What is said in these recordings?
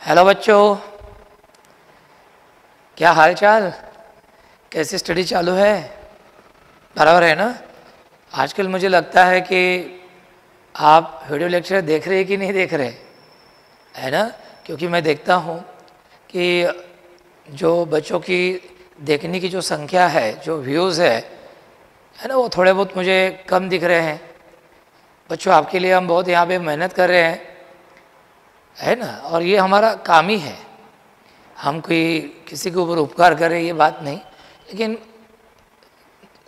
Hello बच्चों, क्या हाल चाल? कैसी स्टडी चालू है? बराबर है ना? आजकल मुझे लगता है कि आप वीडियो लेक्चर देख रहे कि नहीं देख रहे, है ना? क्योंकि मैं देखता हूँ कि जो बच्चों की देखने की जो संख्या है, जो व्यूज़ है ना, वो थोड़े बहुत मुझे कम दिख रहे हैं। बच्चों, आपके लिए हम बहुत यहाँ पे मेहनत कर रहे हैं, है ना? और ये हमारा काम ही है। हम कोई किसी के ऊपर उपकार करें ये बात नहीं, लेकिन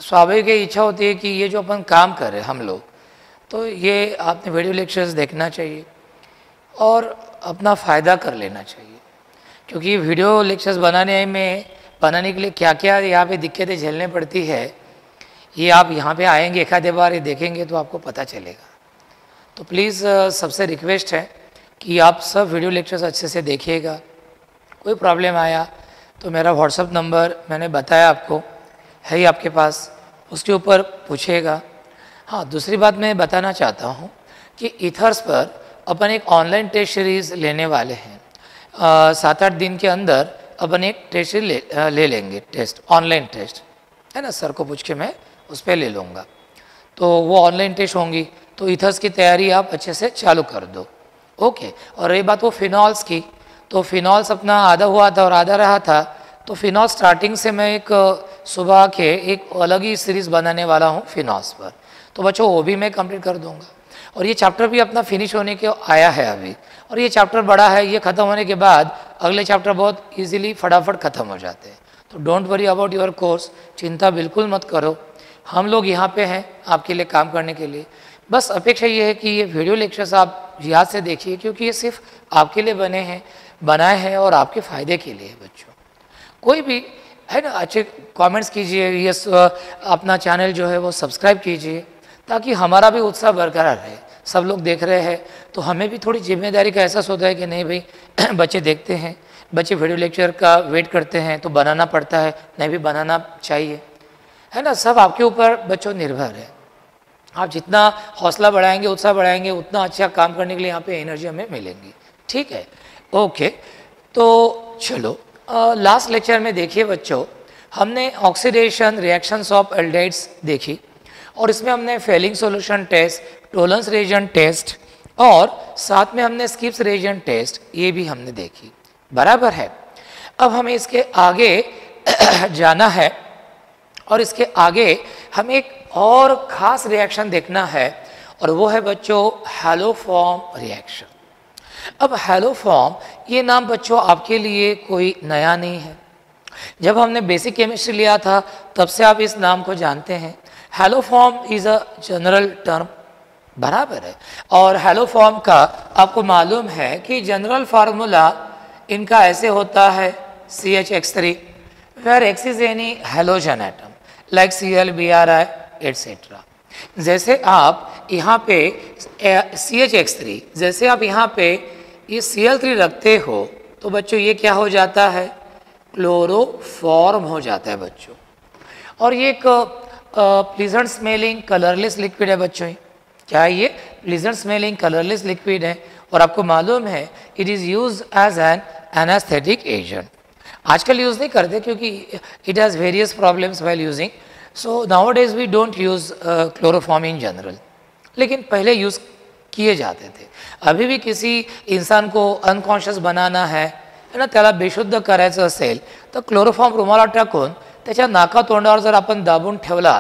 स्वाभाविक इच्छा होती है कि ये जो अपन काम कर रहे हैं हम लोग, तो ये आपने वीडियो लेक्चर्स देखना चाहिए और अपना फ़ायदा कर लेना चाहिए। क्योंकि वीडियो लेक्चर्स बनाने के लिए क्या क्या यहाँ पे दिक्कतें झेलने पड़ती है, ये आप यहाँ पे आएंगे एक आधे बार ये देखेंगे तो आपको पता चलेगा। तो प्लीज़ सबसे रिक्वेस्ट है कि आप सब वीडियो लेक्चर्स अच्छे से देखिएगा। कोई प्रॉब्लम आया तो मेरा व्हाट्सअप नंबर मैंने बताया आपको, है ही आपके पास, उसके ऊपर पूछिएगा। हाँ, दूसरी बात मैं बताना चाहता हूँ कि ईथर्स पर अपन एक ऑनलाइन टेस्ट सीरीज़ लेने वाले हैं। 7-8 दिन के अंदर अपन एक टेस्ट ले लेंगे, टेस्ट, ऑनलाइन टेस्ट, है ना? सर को पूछ के मैं उस पर ले लूँगा। तो वो ऑनलाइन टेस्ट होंगी, तो ईथर्स की तैयारी आप अच्छे से चालू कर दो। ओके। और रही बात वो फिनॉल्स की, तो फिनॉल्स अपना आधा हुआ था और आधा रहा था, तो फिनॉल स्टार्टिंग से मैं एक सुबह के एक अलग ही सीरीज़ बनाने वाला हूँ फिनॉल्स पर। तो बच्चों वो भी मैं कंप्लीट कर दूंगा। और ये चैप्टर भी अपना फिनिश होने के आया है अभी, और ये चैप्टर बड़ा है, ये ख़त्म होने के बाद अगले चैप्टर बहुत ईजिली फटाफट ख़त्म हो जाते हैं। तो don't worry about your course, चिंता बिल्कुल मत करो, हम लोग यहाँ पे हैं आपके लिए काम करने के लिए। बस अपेक्षा ये है कि ये वीडियो लेक्चर्स आप याद से देखिए, क्योंकि ये सिर्फ आपके लिए बनाए हैं और आपके फ़ायदे के लिए। बच्चों, कोई भी है ना, अच्छे कमेंट्स कीजिए, ये अपना चैनल जो है वो सब्सक्राइब कीजिए, ताकि हमारा भी उत्साह बरकरार रहे। सब लोग देख रहे हैं तो हमें भी थोड़ी जिम्मेदारी का एहसास होता है कि नहीं भाई बच्चे देखते हैं, बच्चे वीडियो लेक्चर का वेट करते हैं, तो बनाना पड़ता है, नहीं भी बनाना चाहिए, है ना? सब आपके ऊपर बच्चों निर्भर है। आप जितना हौसला बढ़ाएंगे, उत्साह बढ़ाएंगे, उतना अच्छा काम करने के लिए यहाँ पे एनर्जी हमें मिलेंगी। ठीक है, ओके। तो चलो लास्ट लेक्चर में देखिए बच्चों, हमने ऑक्सीडेशन रिएक्शंस ऑफ एल्डिहाइड्स देखी, और इसमें हमने Fehling solution test, Tollens reagent test, और साथ में हमने स्किप्स रिएजेंट टेस्ट, ये भी हमने देखी। बराबर है। अब हमें इसके आगे जाना है, और इसके आगे हमें एक और ख़ास रिएक्शन देखना है, और वो है बच्चों हैलोफॉर्म रिएक्शन। अब हैलोफॉर्म ये नाम बच्चों आपके लिए कोई नया नहीं है। जब हमने बेसिक केमिस्ट्री लिया था तब से आप इस नाम को जानते हैं। Haloform is a general term, बराबर है। और हैलोफॉर्म का आपको मालूम है कि जनरल फार्मूला इनका ऐसे होता है CH3, where X is any halogen atom like Cl, Bri etcetera. जैसे आप यहाँ पे CH3, जैसे आप यहाँ पे ये Cl3 रखते हो, तो बच्चों ये क्या हो जाता है? क्लोरोफॉर्म हो जाता है बच्चों। और ये एक प्लीजेंट स्मेलिंग कलरलेस लिक्विड है बच्चों। क्या है ये? प्लीजेंट स्मेलिंग कलरलेस लिक्विड है, और आपको मालूम है it is use as an anaesthetic agent. आजकल यूज़ नहीं करते क्योंकि it has various problems while using, so nowadays we don't use chloroform in general, लेकिन पहले यूज़ किए जाते थे। अभी भी किसी इंसान को अनकॉन्शियस बनाना है ना, त्याला बेशुद्ध करायचं असेल तर क्लोरोफॉर्म रुमाला टाकून त्याच्या नाका तोंडावर जर आपण दाबून ठेवला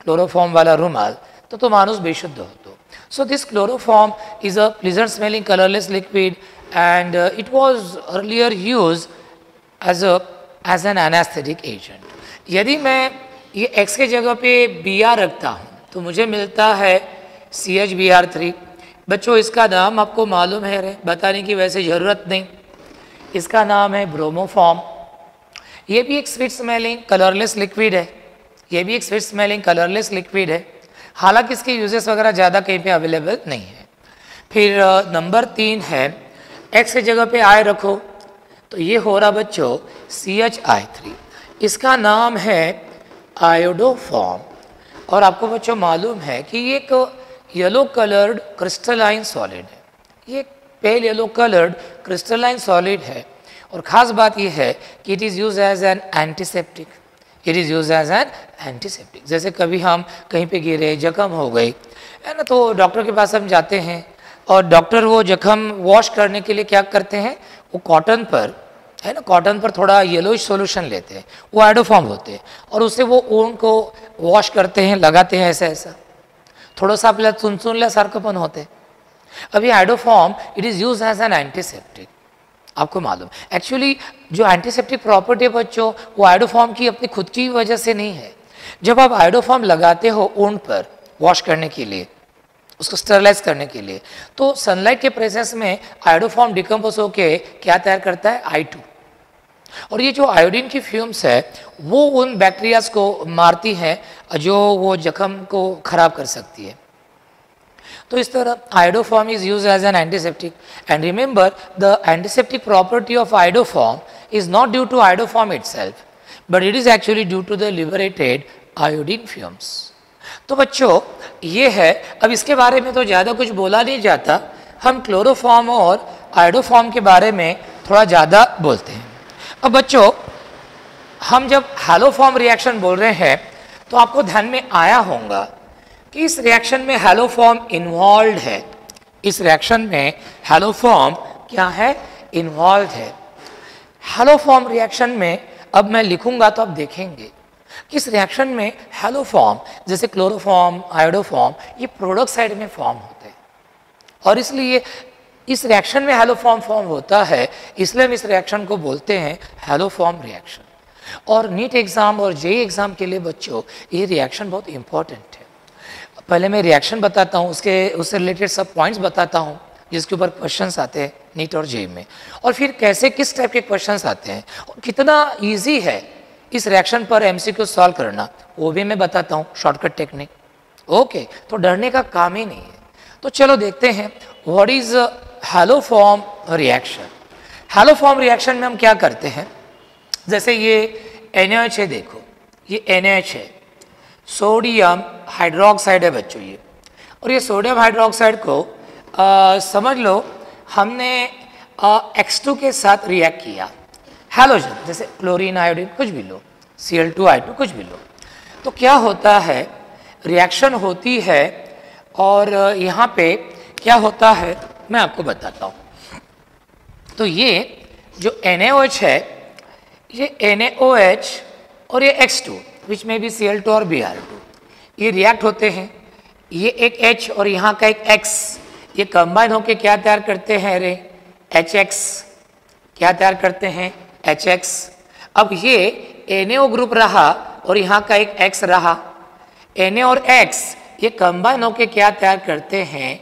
क्लोरोफॉर्मवाला रुमाल, तर तो माणूस बेशुद्ध होतो. So this chloroform is a pleasant smelling colourless liquid and it was earlier used as an anesthetic agent. यदि मैं ये X के जगह पे Br रखता हूँ तो मुझे मिलता है CHBr3। बच्चों इसका नाम आपको मालूम है, बताने की वैसे ज़रूरत नहीं, इसका नाम है ब्रोमोफॉर्म। ये भी एक स्वीट स्मेलिंग कलरलेस लिक्विड है, ये भी एक स्वीट स्मेलिंग कलरलेस लिक्विड है, हालांकि इसके यूजेस वगैरह ज़्यादा कहीं पे अवेलेबल नहीं है। फिर नंबर 3 है X की जगह पे I रखो तो ये हो रहा बच्चों CHI3, इसका नाम है आयोडोफॉर्म। और आपको बच्चों मालूम है कि ये एक येलो कलर्ड क्रिस्टलाइन सॉलिड है, ये pale yellow coloured crystalline solid है और ख़ास बात यह है कि it is use as an antiseptic. It is use as an antiseptic. जैसे कभी हम कहीं पे गिरे, जख्म हो गई है ना, तो डॉक्टर के पास हम जाते हैं और डॉक्टर वो जख्म वॉश करने के लिए क्या करते हैं, वो कॉटन पर है ना, कॉटन पर थोड़ा येलोइश सॉल्यूशन लेते हैं, वो आइडोफॉर्म होते हैं और उससे वो ऊन को वॉश करते हैं, लगाते हैं ऐसा ऐसा, थोड़ा सा आपल्याला चुनचुनल्यासारखं पण होते। अभी iodoform it is use as an antiseptic. आपको मालूम एक्चुअली जो एंटीसेप्टिक प्रॉपर्टी है बच्चों, वो आइडोफॉर्म की अपनी खुद की वजह से नहीं है। जब आप आइडोफॉर्म लगाते हो ऊन पर वॉश करने के लिए, उसको स्टरलाइज करने के लिए, तो सनलाइट के प्रेजेंस में आयोडोफॉर्म डिकम्पोज होके क्या तैयार करता है, I2। और ये जो आयोडीन की फ्यूम्स है वो उन बैक्टीरियाज को मारती है जो वो जख्म को खराब कर सकती है। तो इस तरह iodoform is use as an antiseptic. And remember the antiseptic property of iodoform is not due to iodoform itself but it is actually due to the liberated iodine fumes. तो बच्चों ये है, अब इसके बारे में तो ज़्यादा कुछ बोला नहीं जाता, हम क्लोरोफॉर्म और आयोडोफॉर्म के बारे में थोड़ा ज़्यादा बोलते हैं। अब बच्चों हम जब हैलोफॉर्म रिएक्शन बोल रहे हैं तो आपको ध्यान में आया होगा कि इस रिएक्शन में हैलोफॉर्म इन्वॉल्व है। इस रिएक्शन में हैलोफॉर्म क्या है, इन्वॉल्व है। हैलोफॉर्म रिएक्शन में अब मैं लिखूंगा तो आप देखेंगे कि इस रिएक्शन में हैलोफॉर्म जैसे क्लोरोफॉर्म, आयोडोफॉर्म, ये प्रोडक्ट साइड में फॉर्म होते हैं और इसलिए इस रिएक्शन में हैलोफॉर्म फॉर्म होता है, इसलिए हम इस रिएक्शन को बोलते हैं हैलोफॉर्म रिएक्शन। और नीट एग्जाम और जेईई एग्जाम के लिए बच्चों ये रिएक्शन बहुत इंपॉर्टेंट है। पहले मैं रिएक्शन बताता हूँ, उससे रिलेटेड सब पॉइंट्स बताता हूँ जिसके ऊपर क्वेश्चंस आते हैं नीट और जेईई में, और फिर कैसे किस टाइप के क्वेश्चंस आते हैं और कितना ईजी है इस रिएक्शन पर एमसीक्यू सॉल्व करना, वो भी मैं बताता हूँ, शॉर्टकट टेक्निक। ओके, तो डरने का काम ही नहीं है। तो चलो देखते हैं what is haloform reaction. Haloform reaction में हम क्या करते हैं, जैसे ये NaOH है, देखो ये NaOH है, सोडियम हाइड्रोक्साइड है बच्चों ये, और ये सोडियम हाइड्रोक्साइड को समझ लो हमने X2 के साथ रिएक्ट किया, हैलोजन जैसे क्लोरीन, आयोडीन, कुछ भी लो, Cl2I2 कुछ भी लो, तो क्या होता है, रिएक्शन होती है और यहाँ पे क्या होता है मैं आपको बताता हूँ। तो ये जो NaOH है, ये NaOH और ये X2 विच में भी Cl2 और Br2, ये रिएक्ट होते हैं, ये एक H और यहाँ का एक X, ये कंबाइन होके क्या तैयार करते हैं रे, HX, क्या तैयार करते हैं, HX। अब ये Na ग्रुप रहा और यहाँ का एक X रहा, Na और X ये कंबाइन होके क्या तैयार करते हैं,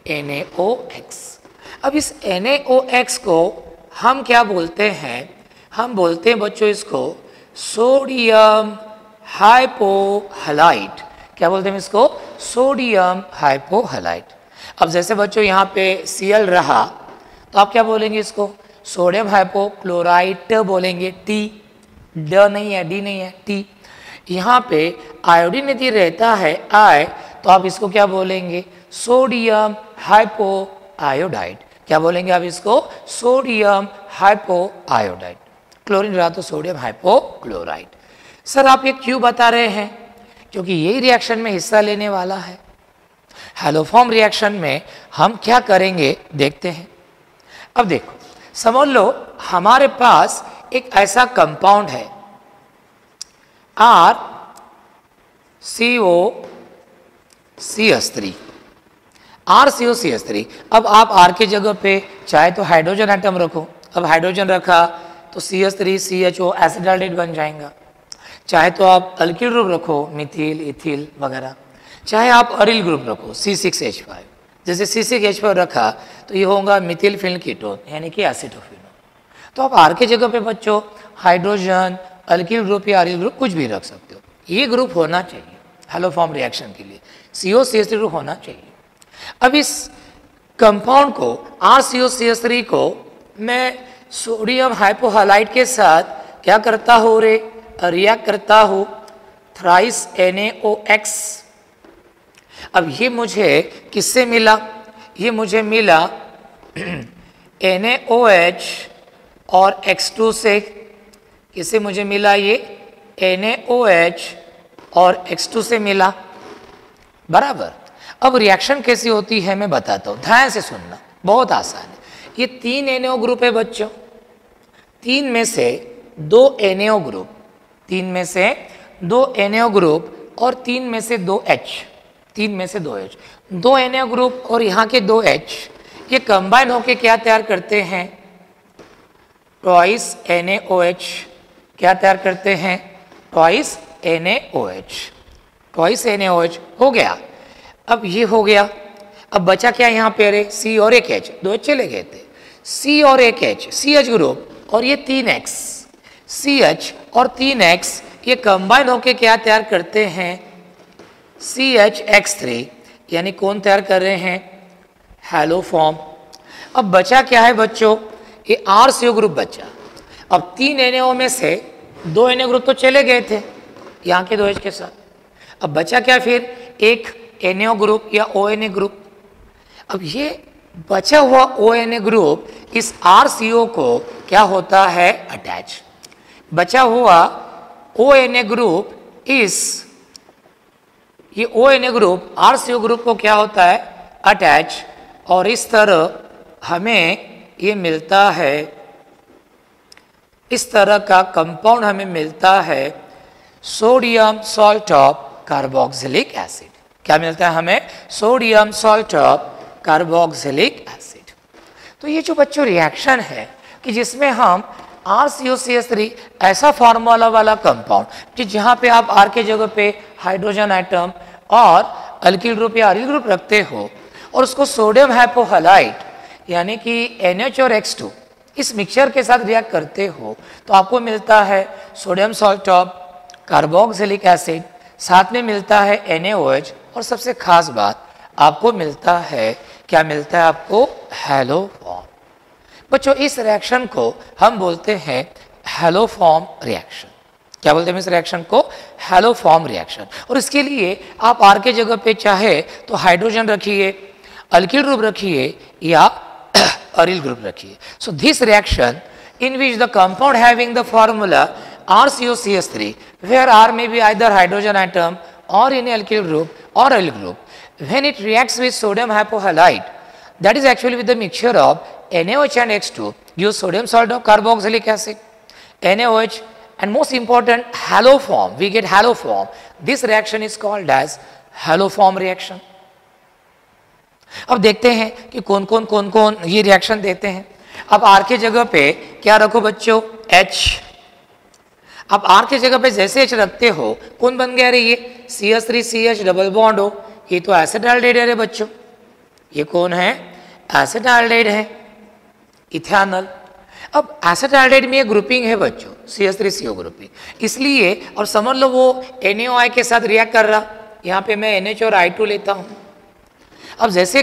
NaOX। अब इस NaOX को हम क्या बोलते हैं, हम बोलते हैं बच्चों इसको सोडियम हाइपोहलाइट। क्या बोलते हैं इसको, सोडियम हाइपोहलाइट। अब जैसे बच्चों यहाँ पे Cl रहा तो आप क्या बोलेंगे इसको, सोडियम हाइपोक्लोराइट बोलेंगे, टी, ड नहीं है, डी नहीं है, टी। यहाँ पे आयोडीन यदि रहता है I, तो आप इसको क्या बोलेंगे, सोडियम हाइपोआयोडाइड। क्या बोलेंगे आप इसको, सोडियम हाइपोआयोडाइड। क्लोरीन रहा तो सोडियम हाइपोक्लोराइड। सर आप ये क्यों बता रहे हैं, क्योंकि यही रिएक्शन में हिस्सा लेने वाला है। हैलोफॉर्म रिएक्शन में हम क्या करेंगे देखते हैं। अब देखो समझ लो हमारे पास एक ऐसा कंपाउंड है RCOCH3, RCOCH3। अब आप R की जगह पे चाहे तो हाइड्रोजन एटम रखो, अब हाइड्रोजन रखा तो CH3 CHO एसिडाल्डेट बन जाएगा, चाहे तो आप अल्किल ग्रुप रखो, मिथिल, इथिल वगैरह, चाहे आप अरिल ग्रुप रखो C6H5, जैसे C6H5 रखा तो ये होगा मिथिल फिनल कीटोन यानी कि एसिटोफिनोन। तो आप R के जगह पे बच्चों हाइड्रोजन, अल्किल ग्रुप या अरिल ग्रुप कुछ भी रख सकते हो, ये ग्रुप होना चाहिए हैलोफॉर्म रिएक्शन के लिए, COCH3 ग्रुप होना चाहिए। अब इस कंपाउंड को RCOCH3 को मैं सोडियम हाइपोहलाइड के साथ क्या करता हूँ रे, रिएक्ट करता हूँ, थ्राइस NaOX। अब ये मुझे किससे मिला, ये मुझे मिला NaOH और X2 से किसे मुझे मिला, ये NaOH और X2 से मिला, बराबर। अब रिएक्शन कैसी होती है मैं बताता हूँ, ध्यान से सुनना, बहुत आसान है। ये 3 NaO ग्रुप है बच्चों, 3 में से 2 NaO ग्रुप, 3 में से 2 NaO ग्रुप और 3 में से 2 H, 3 में से 2 H, 2 NaO ग्रुप और यहाँ के 2 H, ये कंबाइन होके क्या तैयार करते हैं, ट्वाइस NaOH। क्या तैयार करते हैं, ट्वाइस NaOH, ट्वाइस NaOH हो गया। अब ये हो गया, अब बचा क्या यहाँ पे, अरे C और एक H, 2 H चले गए थे, C और एक H, CH ग्रुप और ये 3X, CH और 3X ये कंबाइन होके क्या तैयार करते हैं, CHX3, यानी कौन तैयार कर रहे हैं, हैलो फॉर्म। अब बचा क्या है बच्चों, ये RCO ग्रुप बचा। अब 3 NaO में से 2 Na ग्रुप तो चले गए थे यहाँ के 2H के साथ, अब बचा क्या फिर, एक NaO ग्रुप या ONA ग्रुप। अब ये बचा हुआ ONA ग्रुप इस RCO को क्या होता है, अटैच। बचा हुआ ONA ग्रुप ये ONA ग्रुप RCO ग्रुप को क्या होता है, अटैच, और इस तरह हमें ये मिलता है, इस तरह का कंपाउंड हमें मिलता है sodium salt of carboxylic acid. क्या मिलता है हमें, sodium salt of carboxylic acid. तो ये जो बच्चों रिएक्शन है कि जिसमें हम RCOCH3 ऐसा फार्मूला वाला कंपाउंड कि जहाँ पे आप R के जगह पे हाइड्रोजन आइटम और अल्किल ग्रुप या अरिल ग्रुप रखते हो और उसको सोडियम हाइपोहैलाइड यानी कि NH और X2 इस मिक्सचर के साथ रिएक्ट करते हो तो आपको मिलता है sodium salt of carboxylic acid, साथ में मिलता है NaOH और सबसे खास बात आपको मिलता है, क्या मिलता है आपको, हैलो फॉर्म। बच्चों इस रिएक्शन को हम बोलते हैं हैलो फॉर्म रिएक्शन। क्या बोलते हैं इस रिएक्शन को, हैलो फॉर्म रिएक्शन। और इसके लिए आप R के जगह पे चाहे तो हाइड्रोजन रखिए, अल्किल ग्रुप रखिए या अरिल ग्रुप रखिए। So this reaction in which the compound having the formula RCOCH3 where R may be either hydrogen atom or in alkyl group or aryl group, when it reacts with sodium hypohalide, that is actually with the mixture of NaOH and X2 gives sodium salt of carboxylic acid, NaOH, and most important halo form, we get halo form. This reaction is called as halo form reaction. अब देखते हैं कि कौन कौन ये reaction देते हैं। अब R के जगह पे क्या रखो बच्चों, H। अब R के जगह पे जैसे H रखते हो कौन बन गया रे, ये CH3CH डबल बॉन्ड हो, ये तो एसिटाल्डेहाइड है रे बच्चों। ये कौन है, एसिटाल्डेहाइड है, इथेनॉल। अब एसिटाल्डेहाइड में ये ग्रुपिंग है बच्चों, CH3CO ग्रुपिंग, इसलिए और समझ लो वो NaOI के साथ रिएक्ट कर रहा, यहाँ पे मैं NH और I2 लेता हूँ। अब जैसे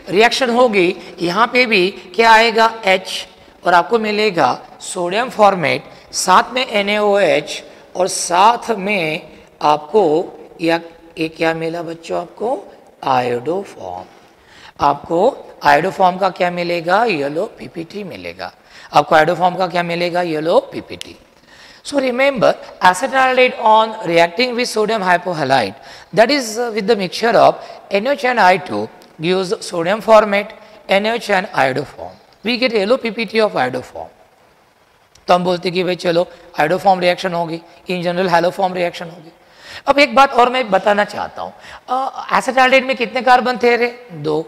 रिएक्शन होगी यहाँ पे भी क्या आएगा, H, और आपको मिलेगा सोडियम फॉर्मेट, साथ में NaOH और साथ में आपको या क्या मिला बच्चों, आपको आयोडो फॉर्म। आपको आयोडो फॉर्म का क्या मिलेगा, येलो PPT मिलेगा। आपको आयोडो फॉर्म का क्या मिलेगा, yellow PPT। So remember acetaldehyde on reacting with sodium hypohalide, that is with the mixture of NaOH and I2 gives sodium formate, NaOH and iodo form. We get yellow PPT of iodo form. तो हम बोलते कि भाई चलो iodo form reaction होगी, in general hello form reaction होगी। अब एक बात और मैं बताना चाहता हूँ, एसिटाल्डेहाइड में कितने कार्बन थे रे, 2।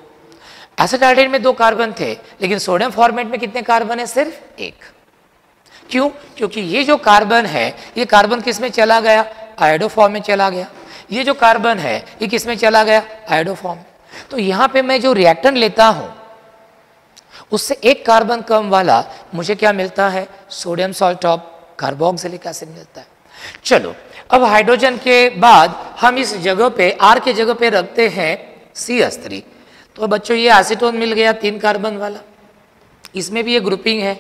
एसिटाल्डेहाइड में 2 कार्बन थे, लेकिन सोडियम फॉर्मेट में कितने कार्बन है, सिर्फ 1। क्यों, क्योंकि ये जो कार्बन है ये कार्बन किस में चला गया, आयोडो फॉर्म में चला गया। ये जो कार्बन है ये किस में चला गया, आयोडो फॉर्म। तो यहाँ पे मैं जो रिएक्टेंट लेता हूँ उससे 1 कार्बन कम वाला मुझे क्या मिलता है, sodium salt of carboxylic acid मिलता है। चलो अब हाइड्रोजन के बाद हम इस जगह पे R के जगह पे रखते हैं CH3। तो बच्चों ये एसीटोन मिल गया 3 कार्बन वाला, इसमें भी ये ग्रुपिंग है।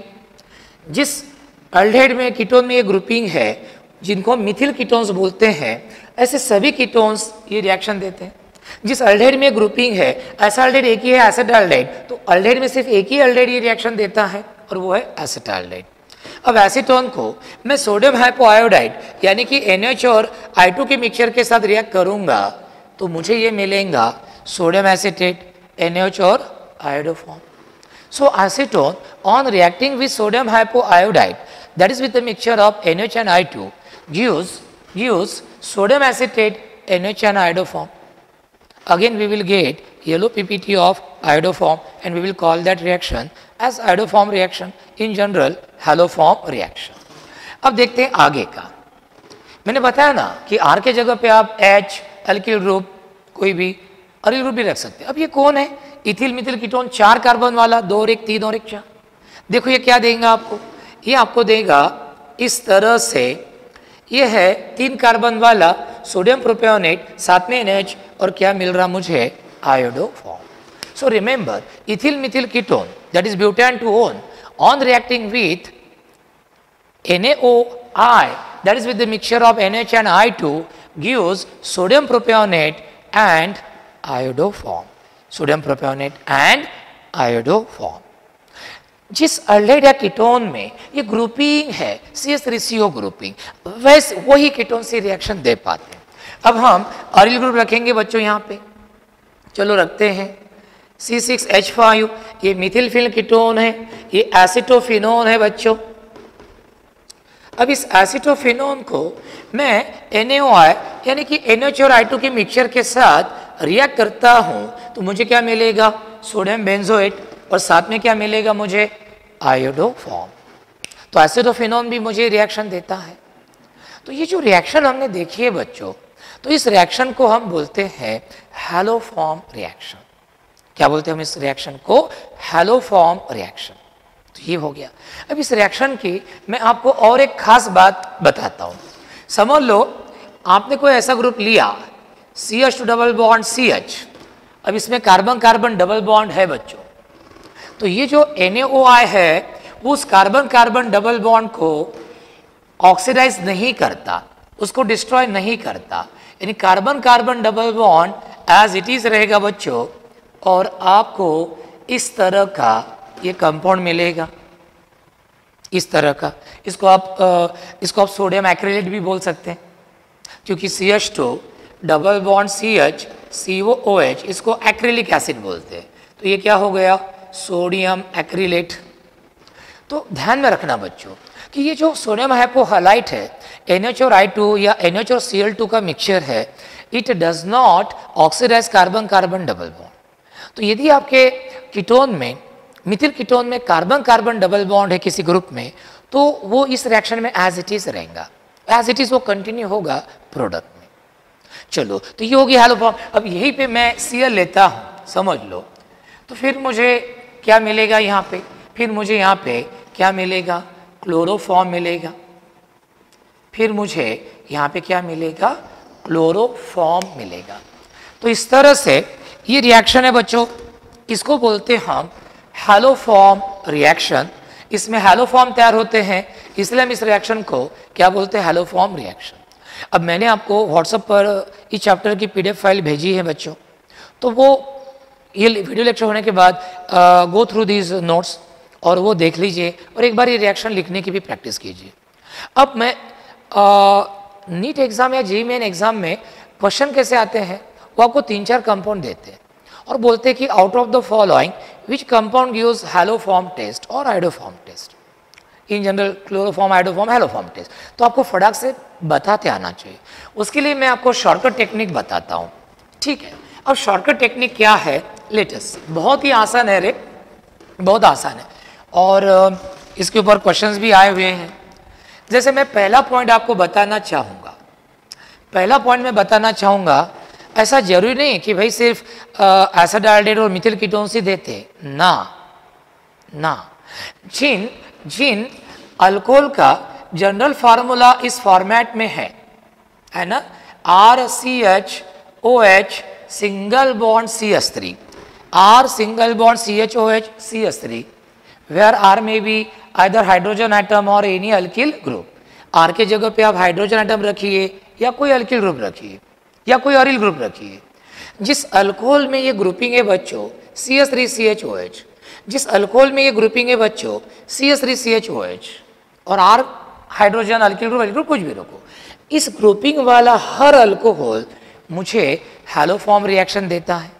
जिस अल्डेहाइड में कीटोन में ये ग्रुपिंग है जिनको मिथिल कीटोन्स बोलते हैं, ऐसे सभी कीटोन्स ये रिएक्शन देते हैं। जिस अल्डेहाइड में ग्रुपिंग है, ऐसा अल्डेहाइड एक ही है एसिटाल्डेहाइड, तो अल्डेहाइड में सिर्फ एक ही अल्डेहाइड ये रिएक्शन देता है और वो है एसिटाल्डेहाइड। अब एसीटोन को मैं सोडियम हाइपोआयोडाइड यानी कि NH और I2 के मिक्सचर के साथ रिएक्ट करूंगा तो मुझे ये मिलेगा सोडियम एसीटेट NH और iodo form. So acetone on reacting with sodium hypoiodide, that is with the mixture of NH and I2, gives sodium acetate NH and iodoform. Again we will get yellow PPT of iodoform and we will call that reaction as iodoform reaction, in general haloform reaction. अब देखते हैं आगे का। मैंने बताया ना कि R के जगह पे आप H अल्किल ग्रुप कोई भी अरिल ग्रुप भी रख सकते हैं। अब ये कौन है? इथिल मिथिल कीटोन 4 कार्बन वाला, 2 और 1 3 और 1 4। देखो ये क्या देगा आपको, ये आपको देगा इस तरह से, ये है 3 कार्बन वाला सोडियम प्रोपियोनेट, साथ में NH और क्या मिल रहा मुझे iodo form. So remember ethyl Mithil ketone that is butane two own on reacting with NaOI that is with the mixture of NH and I2 gives sodium propionate and iodoform. Sodium propionate and iodoform. जिस aldehyde या ketone में ये grouping है CH3CO grouping, वैसे वही ketone से reaction दे पाते हैं। अब हम अरिल ग्रुप रखेंगे बच्चों यहाँ पे, चलो रखते हैं C6H5, ये मिथिल फिनल कीटोन है, ये एसिटोफिनोन है बच्चों। अब इस एसिटोफिनोन को मैं NaOI यानी कि NH और I2 के मिक्सचर के साथ रिएक्ट करता हूं तो मुझे क्या मिलेगा? सोडियम बेंजोएट और साथ में क्या मिलेगा मुझे? आयोडोफॉर्म। तो एसिटोफिनोन भी मुझे रिएक्शन देता है। तो ये जो रिएक्शन हमने देखी है बच्चों, तो इस रिएक्शन को हम बोलते हैं हैलोफॉर्म रिएक्शन। क्या बोलते हैं हम इस रिएक्शन को? Haloform reaction. तो ये हो गया। अब इस रिएक्शन की मैं आपको और एक खास बात बताता हूं। समझ लो आपने कोई ऐसा ग्रुप लिया CH2 डबल बॉन्ड CH, अब इसमें कार्बन कार्बन डबल बॉन्ड है बच्चों, तो ये जो NaOI है वो उस कार्बन कार्बन डबल बॉन्ड को ऑक्सीडाइज नहीं करता, उसको डिस्ट्रॉय नहीं करता, यानी carbon carbon double bond as it is रहेगा बच्चों, और आपको इस तरह का ये कंपाउंड मिलेगा, इस तरह का। इसको आप सोडियम एक्रिलेट भी बोल सकते हैं, क्योंकि CH2 double bond CH COOH इसको एक्रिलिक एसिड बोलते हैं। तो ये क्या हो गया? Sodium acrylate. तो ध्यान में रखना बच्चों कि ये जो सोडियम हाइपोहलाइट है, NH और I2 या NH और Cl2 का मिक्सचर है, it does not oxidise carbon carbon double bond. तो यदि आपके कीटोन में, मिथिल कीटोन में कार्बन कार्बन डबल बॉन्ड है किसी ग्रुप में, तो वो इस रिएक्शन में एज इट इज रहेगा, एज इट इज वो कंटिन्यू होगा प्रोडक्ट में। चलो तो ये होगी हैलोफॉर्म। अब यहीं पे मैं Cl लेता हूं, समझ लो, तो फिर मुझे क्या मिलेगा यहाँ पे? फिर मुझे यहाँ पे क्या मिलेगा? क्लोरोफॉर्म मिलेगा। फिर मुझे यहाँ पे क्या मिलेगा? क्लोरोफॉर्म मिलेगा। तो इस तरह से ये रिएक्शन है बच्चों, इसको बोलते हैं हम हैलोफॉर्म रिएक्शन। इसमें हैलोफॉर्म तैयार होते हैं, इसलिए हम इस रिएक्शन को क्या बोलते हैं? Haloform reaction. अब मैंने आपको व्हाट्सएप पर इस चैप्टर की PDF फाइल भेजी है बच्चों, तो वो ये वीडियो लेक्चर होने के बाद गो थ्रू दीज नोट्स और वो देख लीजिए और एक बार ये रिएक्शन लिखने की भी प्रैक्टिस कीजिए। अब मैं नीट एग्जाम या JEE मेन एग्जाम में क्वेश्चन कैसे आते हैं, वो आपको 3-4 कंपाउंड देते हैं और बोलते हैं कि out of the following which compound gives haloform test और iodoform test, in general chloroform, iodoform, haloform test. तो आपको फटाक से बताते आना चाहिए। उसके लिए मैं आपको शॉर्टकट टेक्निक बताता हूँ, ठीक है? अब शॉर्टकट टेक्निक क्या है? लेटेस्ट, बहुत ही आसान है रे, बहुत आसान है, और इसके ऊपर क्वेश्चंस भी आए हुए हैं। जैसे मैं पहला पॉइंट आपको बताना चाहूँगा, पहला पॉइंट मैं बताना चाहूँगा, ऐसा जरूरी नहीं कि भाई सिर्फ एसिडाल्डेहाइड और मिथिल कीटोन से देते ना, ना। जिन अल्कोहल का जनरल फार्मूला इस फॉर्मेट में है ना, RCHOH single bond CH3, R single bond CHOH CH3, where R may be either hydrogen atom और एनी अल्किल ग्रुप। R के जगह पे आप हाइड्रोजन एटम रखिए या कोई अल्किल ग्रुप रखिए या कोई अरिल ग्रुप रखिए। जिस अल्कोहल में ये ग्रुपिंग है बच्चों CH3CHOH, जिस अल्कोहल में ये ग्रुपिंग है बच्चों CH3CHOH और R hydrogen alkyl group alkyl कुछ भी रखो, इस ग्रुपिंग वाला हर अल्कोहल मुझे हैलोफॉर्म रिएक्शन देता है।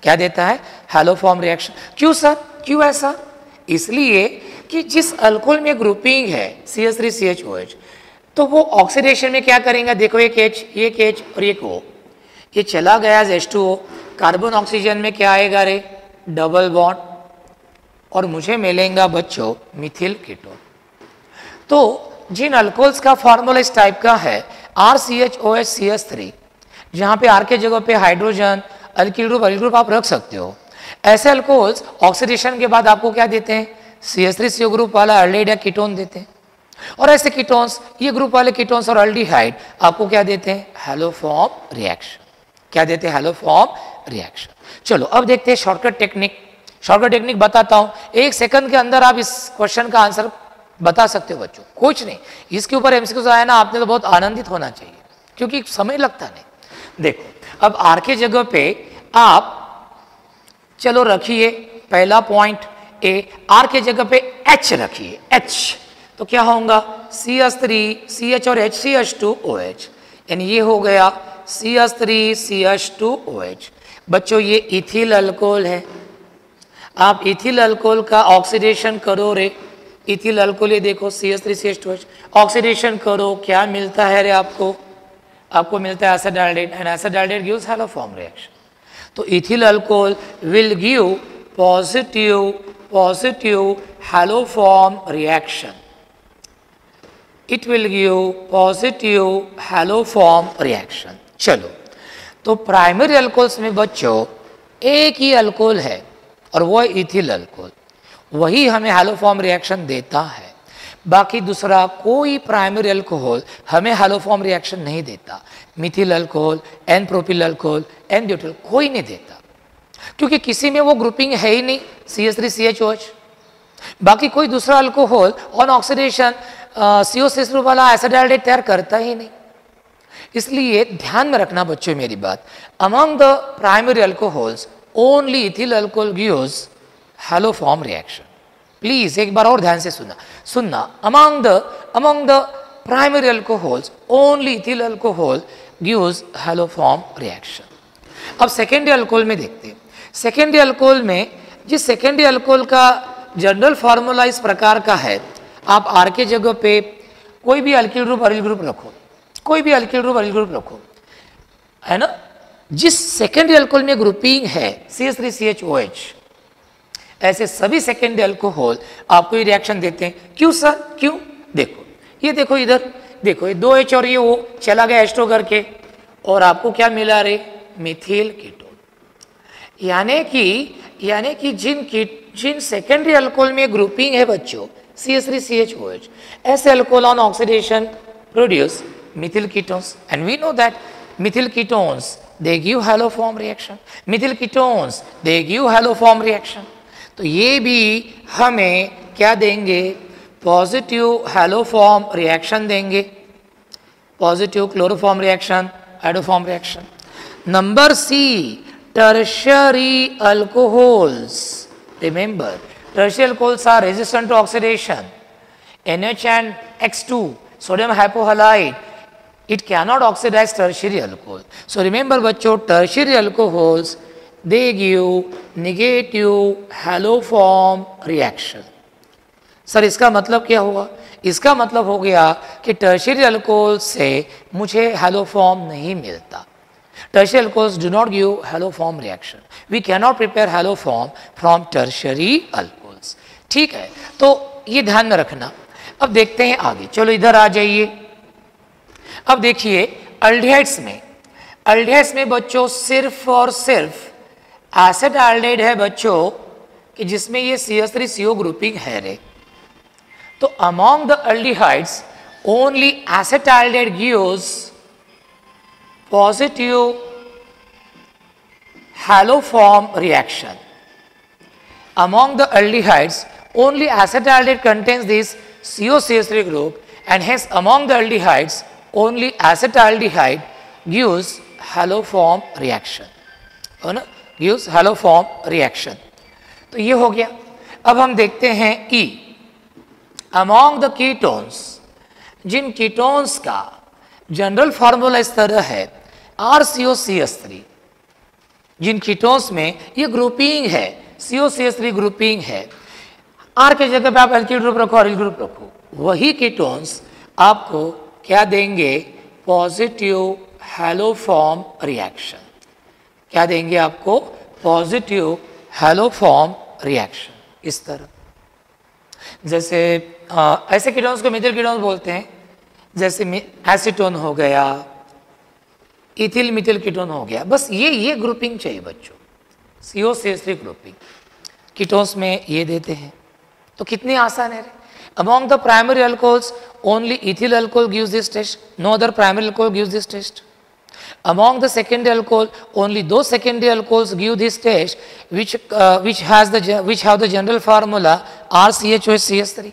क्या देता है? Haloform reaction. क्यों सर? क्यों ऐसा? इसलिए कि जिस अल्कोहल में ग्रुपिंग है CH3CHOH, तो वो ऑक्सीडेशन में क्या करेंगे? देखो एक H, एक H और एक O, ये चला गया H2O, कार्बन ऑक्सीजन में क्या आएगा रे? डबल बॉन्ड, और मुझे मिलेगा बच्चों मिथिल कीटोन। तो जिन अल्कोहल्स का फॉर्मूला इस टाइप का है RCHOH जहाँ पे R के जगह पे हाइड्रोजन अल्किल ग्रुप आप रख सकते हो, ऐसे अल्कोहल्स ऑक्सीडेशन के बाद आपको क्या देते हैं? CH3CO ग्रुप वाला एल्डिहाइड या कीटोन देते हैं। और ऐसे कीटोन्स, ये ग्रुप वाले कीटोन्स और एल्डिहाइड आपको क्या देते हैं? Haloform reaction. क्या देते हैं? Haloform reaction. चलो अब देखते हैं शॉर्टकट टेक्निक। शॉर्टकट टेक्निक बताता हूं, 1 सेकंड के अंदर आप इस क्वेश्चन का आंसर बता सकते हो बच्चों, कुछ नहीं। इसके ऊपर MCQ आया ना, आपने तो बहुत आनंदित होना चाहिए क्योंकि समय लगता नहीं। देखो अब R के जगह पे आप चलो रखिए पहला पॉइंट A, R के जगह पे H रखिए, H, तो क्या होगा? CH3CH और HCH2OH, यानी ये हो गया CH3CH2OH। बच्चों ये इथिल अल्कोहल है। आप इथिल अल्कोहल का ऑक्सीडेशन करो रे, इथिल अल्कोहल ये देखो CH3CH2OH, ऑक्सीडेशन करो, क्या मिलता है रे आपको? आपको मिलता है एसिडाल्डेट, एंड एसिडाल्डेट गिव्स हैलोफॉर्म रिएक्शन। तो ethyl alcohol will give positive haloform reaction. It will give positive haloform reaction. चलो तो प्राइमरी अल्कोहल्स में बच्चों एक ही अल्कोहल है और वो है इथिल अल्कोहल, वही हमें हैलोफॉर्म रिएक्शन देता है। बाकी दूसरा कोई प्राइमरी अल्कोहल हमें हैलोफॉर्म रिएक्शन नहीं देता। Methyl alcohol, n propyl alcohol, n butyl, कोई नहीं देता क्योंकि किसी में वो ग्रुपिंग है ही नहीं CH3CHOH। बाकी कोई दूसरा alcohol on oxidation CO6 group वाला एसिडाल्डेट तैयार करता ही नहीं। इसलिए ध्यान में रखना बच्चों मेरी बात, among the primary alcohols only ethyl alcohol gives haloform reaction. Please एक बार और ध्यान से सुनना, among the primary alcohols only ethyl alcohol gives haloform reaction. अब सेकेंडरी अल्कोहल में देखते हैं। सेकेंडरी अल्कोहल में जिस सेकेंडरी अल्कोहल का जनरल फार्मूला इस प्रकार का है, आप R के जगह पे कोई भी अल्किल ग्रुप अरिल ग्रुप रखो, कोई भी अल्किल ग्रुप अरिल ग्रुप रखो, है ना। जिस सेकेंडरी अल्कोहल में ग्रुपिंग है CH3CHOH, ऐसे सभी सेकेंडरी अल्कोहल आपको ये रिएक्शन देते हैं। क्यों सर? क्यों? देखो ये देखो, इधर देखो, ये 2H और ये O चला गया H2 करके, और आपको क्या मिला रे? Methyl ketone. यानी कि जिन सेकेंडरी अल्कोहल में ग्रुपिंग है बच्चों CH3CHOH, ऐसे alcohol on oxidation produce methyl ketones, and we know that methyl ketones they give haloform reaction, methyl ketones they give haloform reaction। तो ये भी हमें क्या देंगे? पॉजिटिव हैलोफॉर्म रिएक्शन देंगे, positive chloroform reaction, hydroform reaction. Number C, tertiary alcohols. Remember, tertiary alcohols are resistant to oxidation. NH and X2, sodium hypohalide, it cannot oxidize tertiary alcohol. So remember बच्चों, tertiary alcohols they give negative haloform reaction। Sir इसका मतलब क्या हुआ? इसका मतलब हो गया कि tertiary alcohol से मुझे haloform नहीं मिलता। tertiary alcohols do not give haloform reaction। We cannot prepare haloform from tertiary alcohols। ठीक है, तो ये ध्यान में रखना। अब देखते हैं आगे, चलो इधर आ जाइए। अब देखिए अल्डिहाइड्स में बच्चों सिर्फ और सिर्फ एसिडाल्डेट है बच्चों कि जिसमें ये CH3CO ग्रुपिंग है रे। तो among the aldehydes only acetaldehyde gives positive haloform reaction. Among the aldehydes only acetaldehyde contains this COCH3 group, and hence among the aldehydes only acetaldehyde gives haloform reaction। है ना, गिव्स हैलोफॉर्म रिएक्शन। तो ये हो गया। अब हम देखते हैं ई, अमॉन्ग द कीटोन्स, जिन कीटोन्स का जनरल फार्मूला इस तरह है RCOCH3, जिन कीटोन्स में ये ग्रुपिंग है, COCH3 ग्रुपिंग है, R के जगह पे आप एल्किल ग्रुप रखो, अरिल ग्रुप रखो, वही कीटोन्स आपको क्या देंगे, पॉजिटिव हैलोफॉर्म रिएक्शन। क्या देंगे आपको, पॉजिटिव हैलोफॉर्म रिएक्शन। इस तरह जैसे ऐसे कीटोन्स को मिथिल कीटोन्स बोलते हैं, जैसे एसीटोन हो गया, इथिल मिथिल कीटोन हो गया। बस ये ग्रुपिंग चाहिए बच्चों, COCH3 ग्रुपिंग कीटोन्स में ये देते हैं। तो कितनी आसान है। Among the primary alcohols only ethyl alcohol gives this test, no other primary alcohol gives this test. Among the secondary alcohol, only those secondary alcohols give this test which have the general formula RCHOH-CH3,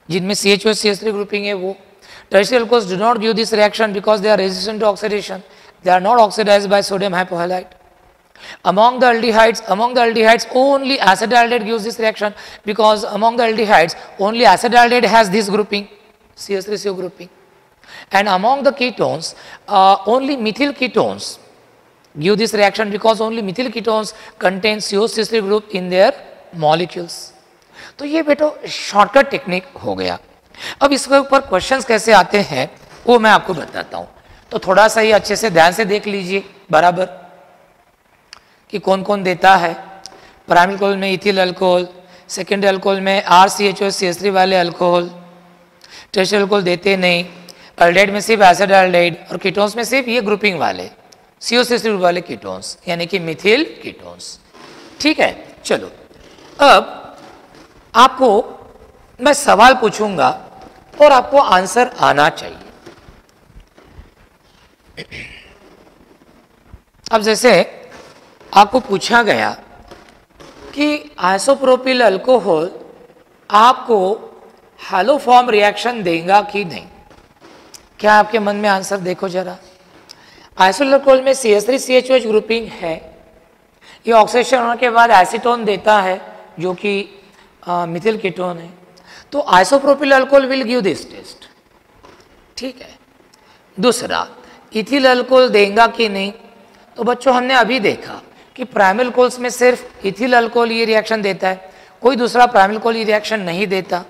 जिनमें CHOH-CH3 grouping है वो। Tertiary alcohols do not give this reaction because they are resistant to oxidation. They are not oxidized by sodium hypohalite. Among the aldehydes, only acetaldehyde gives this reaction because among the aldehydes, only acetaldehyde has this grouping, CH3CO grouping. And among the ketones, only methyl ketones give this reaction because only methyl ketones contain COCH3 group in their molecules. तो ये बेटो shortcut technique हो गया। अब इसके ऊपर questions कैसे आते हैं वो मैं आपको बताता हूँ। तो थोड़ा सा ये अच्छे से ध्यान से देख लीजिए बराबर कि कौन कौन देता है। प्राइमरी अल्कोहल में इथिल अल्कोहल, सेकेंडरी अल्कोहल में RCHOH-CH3 वाले अल्कोहल, टर्शियरी अल्कोहल देते नहीं, अल्डेहाइड में सिर्फ एसिडाल्डेहाइड, और कीटोन्स में सिर्फ ये ग्रुपिंग वाले COCH3 ग्रुप वाले कीटोन्स यानी कि मिथिल कीटोन्स। ठीक है, चलो अब आपको मैं सवाल पूछूंगा और आपको आंसर आना चाहिए। अब जैसे आपको पूछा गया कि आइसोप्रोपिल अल्कोहल आपको हैलोफॉर्म रिएक्शन देगा कि नहीं, क्या आपके मन में आंसर देखो जरा। आइसोप्रोपिल अल्कोहल में CH3CHOH ग्रुपिंग है, ये ऑक्सीडेशन होने के बाद एसीटोन देता है जो कि मिथिल कीटोन है। तो isopropyl alcohol will give this test. ठीक है, दूसरा इथिल अल्कोहल देगा कि नहीं, तो बच्चों हमने अभी देखा कि प्राइमरी अल्कोहल्स में सिर्फ इथिल अल्कोहल ये रिएक्शन देता है, कोई दूसरा प्राइमरी अल्कोहल ये रिएक्शन नहीं देता।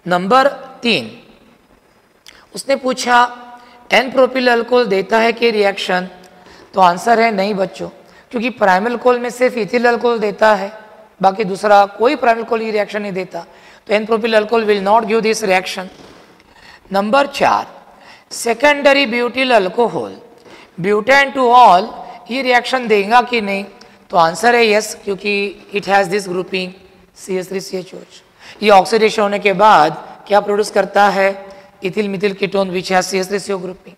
नंबर 3 उसने पूछा एन प्रोपिल अल्कोहल देता है कि रिएक्शन, तो आंसर है नहीं बच्चों, क्योंकि प्राइमरी अल्कोहल में सिर्फ इथिल अल्कोहल देता है, बाकी दूसरा कोई प्राइमरी अल्कोहल ये रिएक्शन नहीं देता। तो n propyl alcohol will not give this reaction. Number 4 secondary butyl alcohol butan two ol ये रिएक्शन देगा कि नहीं, तो आंसर है यस, क्योंकि it has this grouping CH3CHOH। ये ऑक्सीडेशन होने के बाद क्या प्रोड्यूस करता है, ethyl Mithil ketone which has CH3CO grouping.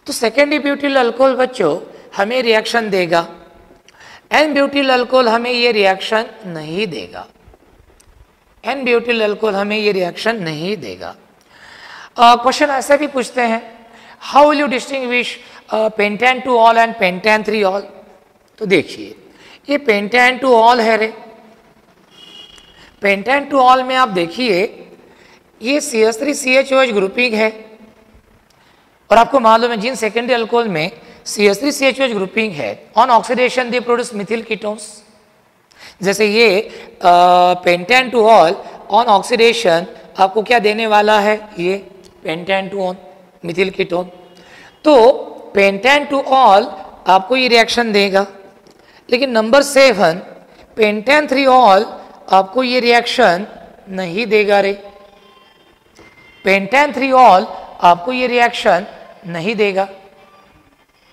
तो सेकेंडरी ब्यूटिल अल्कोहल बच्चों हमें रिएक्शन देगा, एन ब्यूटिल अल्कोहल हमें ये रिएक्शन नहीं देगा, एन ब्यूटिल अल्कोहल हमें ये रिएक्शन नहीं देगा। क्वेश्चन ऐसा भी पूछते हैं, how will you distinguish pentane two all and pentane 3 all. तो देखिए ये पेंटेन टू ऑल है रे, पेंटेन टू ऑल में आप देखिए ये CH3CHOH ग्रुपिंग है, और आपको मालूम है जिन सेकेंडरी अल्कोहल में CH3CHOH ग्रुपिंग है, on oxidation they produce methyl ketones. जैसे ये pentane two all on oxidation आपको क्या देने वाला है, ये pentane two on Mithil ketone. तो पेंटेन टू ऑल आपको ये रिएक्शन देगा, लेकिन नंबर 7 पेंटेन 3 ऑल आपको ये रिएक्शन नहीं देगा रे, पेंटेन 3 ऑल आपको ये रिएक्शन नहीं देगा।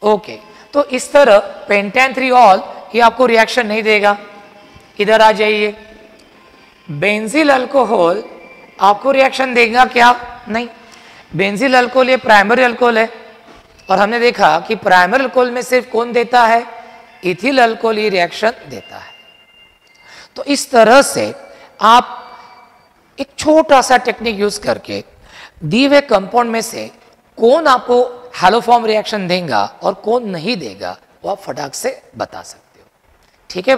ओके, तो इस तरह पेंटेन 3 ऑल ये आपको रिएक्शन नहीं देगा। इधर आ जाइए, बेंजील अल्कोहल आपको रिएक्शन देगा क्या, नहीं। बेंजील अल्कोहल ये प्राइमरी अल्कोहल है, और हमने देखा कि प्राइमरी अल्कोहल में सिर्फ कौन देता है, इथिल अल्कोहल ये रिएक्शन देता है। तो इस तरह से आप एक छोटा सा टेक्निक यूज करके दिए हुए कंपाउंड में से कौन आपको हैलोफॉर्म रिएक्शन देगा और कौन नहीं देगा वो आप फटाक से बता सकते हो। ठीक है।